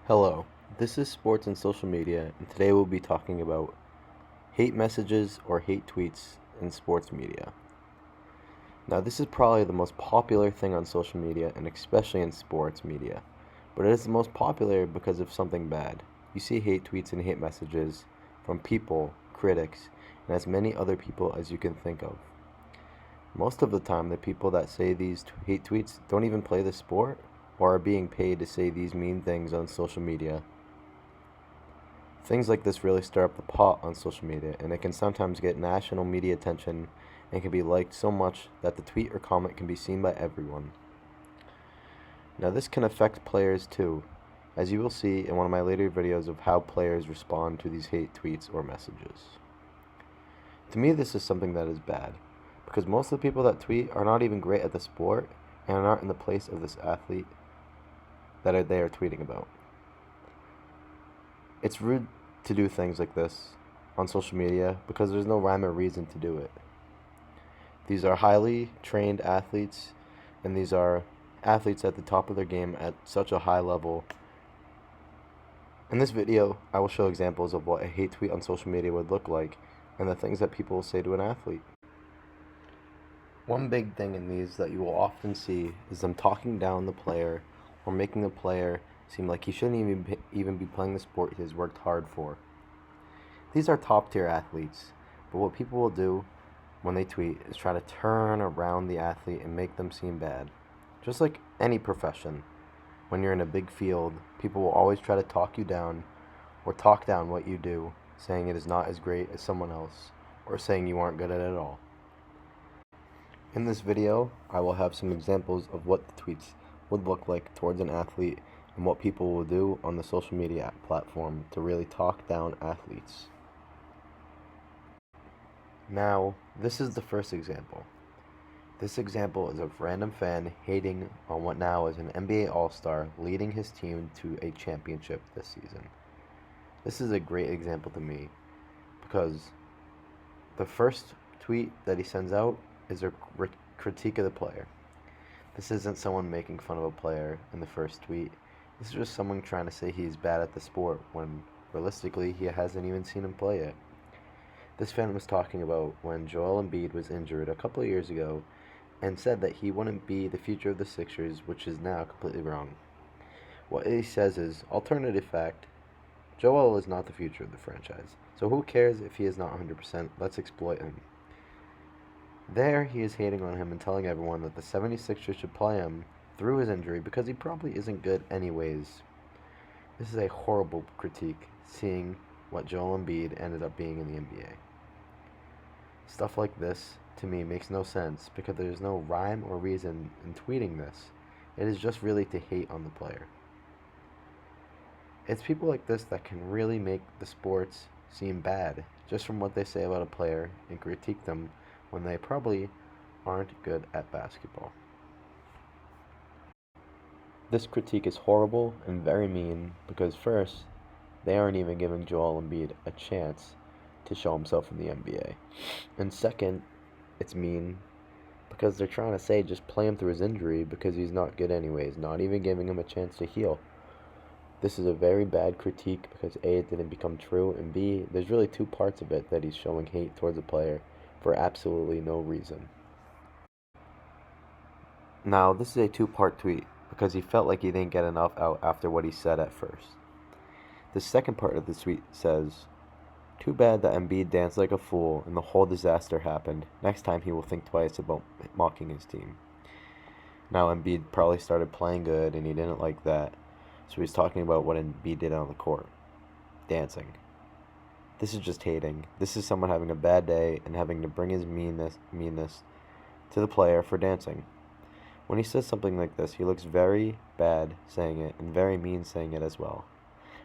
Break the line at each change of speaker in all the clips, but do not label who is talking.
Hello, this is Sports and Social Media, and today we'll be talking about hate messages or hate tweets in sports media. Now, this is probably the most popular thing on social media, and especially in sports media, but it is the most popular because of something bad. You see hate tweets and hate messages from people, critics, and as many other people as you can think of. Most of the time, the people that say these hate tweets don't even play the sport or are being paid to say these mean things on social media. Things like this really stir up the pot on social media, and it can sometimes get national media attention and can be liked so much that the tweet or comment can be seen by everyone. Now, this can affect players too, as you will see in one of my later videos of how players respond to these hate tweets or messages. To me, this is something that is bad, because most of the people that tweet are not even great at the sport and are not in the place of this athlete that they are tweeting about. It's rude to do things like this on social media because there's no rhyme or reason to do it. These are highly trained athletes, and these are athletes at the top of their game at such a high level. In this video, I will show examples of what a hate tweet on social media would look like and the things that people will say to an athlete. One big thing in these that you will often see is them talking down the player or making the player seem like he shouldn't even be playing the sport he has worked hard for. These are top tier athletes, but what people will do when they tweet is try to turn around the athlete and make them seem bad. Just like any profession, when you're in a big field, people will always try to talk you down or talk down what you do, saying it is not as great as someone else or saying you aren't good at it at all. In this video, I will have some examples of what the tweets would look like towards an athlete and what people will do on the social media platform to really talk down athletes. Now, this is the first example. This example is a random fan hating on what now is an NBA All-Star leading his team to a championship this season. This is a great example to me because the first tweet that he sends out is a critique of the player. This isn't someone making fun of a player in the first tweet. This is just someone trying to say he's bad at the sport when realistically he hasn't even seen him play it. This fan was talking about when Joel Embiid was injured a couple of years ago and said that he wouldn't be the future of the Sixers, which is now completely wrong. What he says is, alternative fact, Joel is not the future of the franchise, so who cares if he is not 100%, let's exploit him. There, he is hating on him and telling everyone that the 76ers should play him through his injury because he probably isn't good anyways. This is a horrible critique, seeing what Joel Embiid ended up being in the NBA. Stuff like this, to me, makes no sense because there's no rhyme or reason in tweeting this. It is just really to hate on the player. It's people like this that can really make the sports seem bad just from what they say about a player and critique them when they probably aren't good at basketball. This critique is horrible and very mean because first, they aren't even giving Joel Embiid a chance to show himself in the NBA. And second, it's mean because they're trying to say just play him through his injury because he's not good anyways, not even giving him a chance to heal. This is a very bad critique because A, it didn't become true, and B, there's really two parts of it that he's showing hate towards a player for absolutely no reason. Now, this is a two-part tweet because he felt like he didn't get enough out after what he said at first. The second part of the tweet says, "Too bad that Embiid danced like a fool and the whole disaster happened. Next time he will think twice about mocking his team." Now, Embiid probably started playing good and he didn't like that, so he's talking about what Embiid did on the court. Dancing. This is just hating. This is someone having a bad day and having to bring his meanness to the player for dancing. When he says something like this, he looks very bad saying it and very mean saying it as well.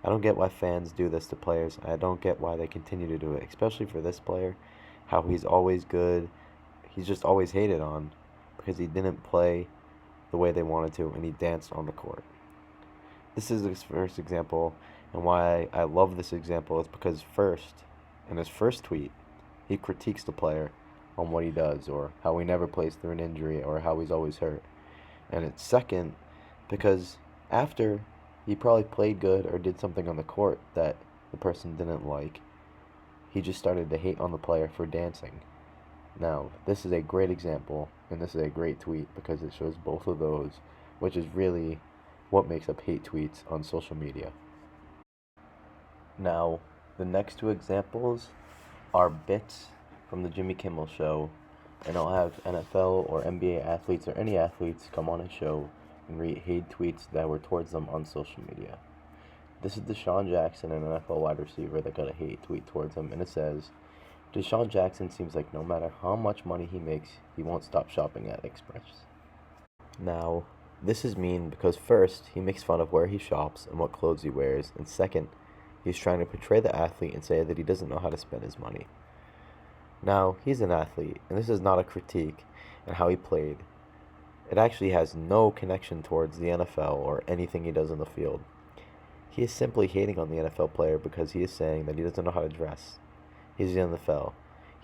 I don't get why fans do this to players. I don't get why they continue to do it, especially for this player, how he's always good. He's just always hated on because he didn't play the way they wanted to and he danced on the court. This is his first example, and why I love this example is because first, in his first tweet, he critiques the player on what he does or how he never plays through an injury or how he's always hurt. And it's second because after He probably played good or did something on the court that the person didn't like. He just started to hate on the player for dancing. Now, this is a great example, and this is a great tweet because it shows both of those, which is really what makes up hate tweets on social media. Now, the next two examples are bits from the Jimmy Kimmel Show, and I'll have NFL or NBA athletes or any athletes come on a show and read hate tweets that were towards them on social media. This is Deshaun Jackson, an NFL wide receiver, that got a hate tweet towards him, and it says, Deshaun Jackson seems like no matter how much money he makes, he won't stop shopping at Express. Now, this is mean because first, he makes fun of where he shops and what clothes he wears, and second, he's trying to portray the athlete and say that he doesn't know how to spend his money. Now, he's an athlete, and this is not a critique on how he played. It actually has no connection towards the NFL or anything he does in the field. He is simply hating on the NFL player because he is saying that he doesn't know how to dress. He's in the NFL.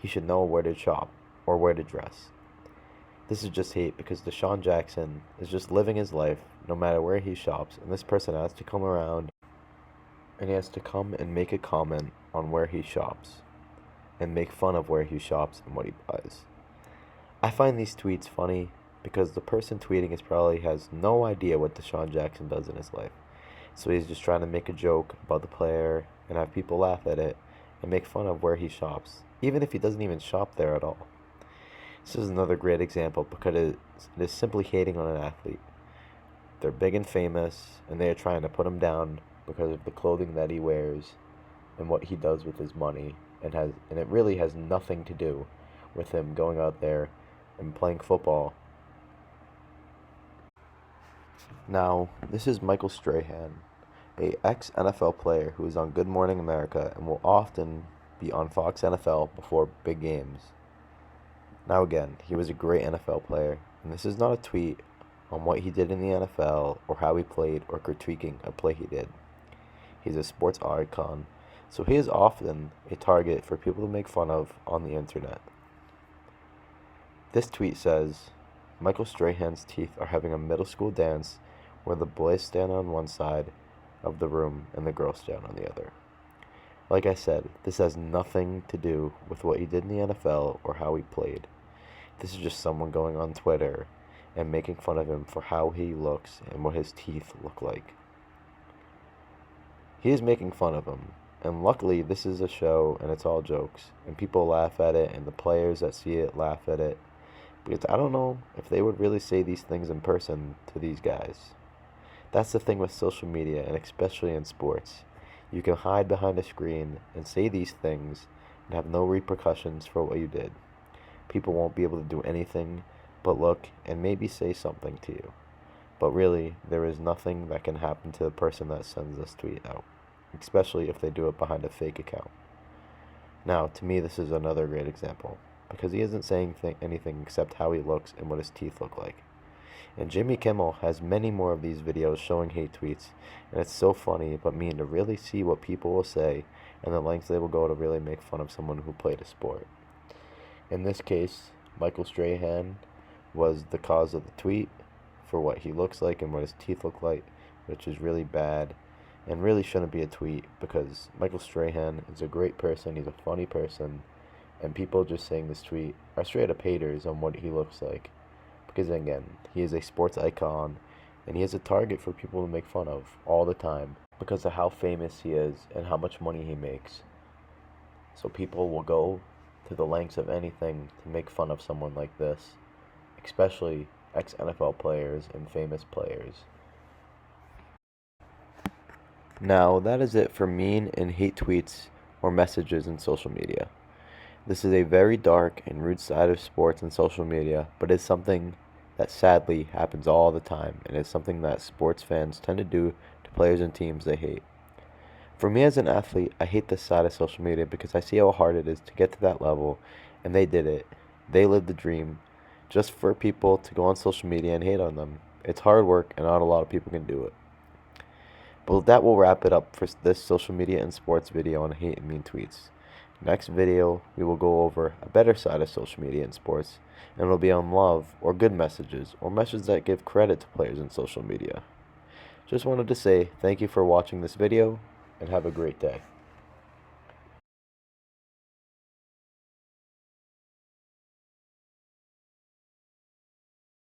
He should know where to shop or where to dress. This is just hate because Deshaun Jackson is just living his life no matter where he shops, and this person has to come around and he has to come and make a comment on where he shops and make fun of where he shops and what he buys. I find these tweets funny because the person tweeting is probably has no idea what Deshaun Jackson does in his life. So he's just trying to make a joke about the player and have people laugh at it and make fun of where he shops, even if he doesn't even shop there at all. This is another great example because it is simply hating on an athlete. They're big and famous, and they are trying to put him down because of the clothing that he wears and what he does with his money, and it really has nothing to do with him going out there and playing football. Now, this is Michael Strahan, a ex-NFL player who is on Good Morning America and will often be on Fox NFL before big games. Now again, he was a great NFL player, and this is not a tweet on what he did in the NFL or how he played or critiquing a play he did. He's a sports icon, so he is often a target for people to make fun of on the internet. This tweet says, Michael Strahan's teeth are having a middle school dance where the boys stand on one side of the room and the girls stand on the other. Like I said, this has nothing to do with what he did in the NFL or how he played. This is just someone going on Twitter and making fun of him for how he looks and what his teeth look like. He is making fun of him, and luckily this is a show and it's all jokes, and people laugh at it, and the players that see it laugh at it, because I don't know if they would really say these things in person to these guys. That's the thing with social media, and especially in sports. You can hide behind a screen and say these things and have no repercussions for what you did. People won't be able to do anything but look and maybe say something to you. But really, there is nothing that can happen to the person that sends this tweet out, especially if they do it behind a fake account. Now, to me, this is another great example, because he isn't saying anything except how he looks and what his teeth look like. And Jimmy Kimmel has many more of these videos showing hate tweets, and it's so funny but mean to really see what people will say and the lengths they will go to really make fun of someone who played a sport. In this case, Michael Strahan was the cause of the tweet for what he looks like and what his teeth look like, which is really bad and really shouldn't be a tweet, because Michael Strahan is a great person, he's a funny person, and people just saying this tweet are straight up haters on what he looks like. Because again, he is a sports icon, and he is a target for people to make fun of all the time because of how famous he is and how much money he makes. So people will go to the lengths of anything to make fun of someone like this, especially ex-NFL players and famous players. Now, that is it for mean and hate tweets or messages in social media. This is a very dark and rude side of sports and social media, but it's something that sadly happens all the time, and it's something that sports fans tend to do to players and teams they hate. For me as an athlete, I hate this side of social media because I see how hard it is to get to that level, and they did it. They lived the dream just for people to go on social media and hate on them. It's hard work, and not a lot of people can do it. But that will wrap it up for this social media and sports video on hate and mean tweets. Next video, we will go over a better side of social media and sports, and it'll be on love or good messages or messages that give credit to players in social media. Just wanted to say thank you for watching this video and have a great day.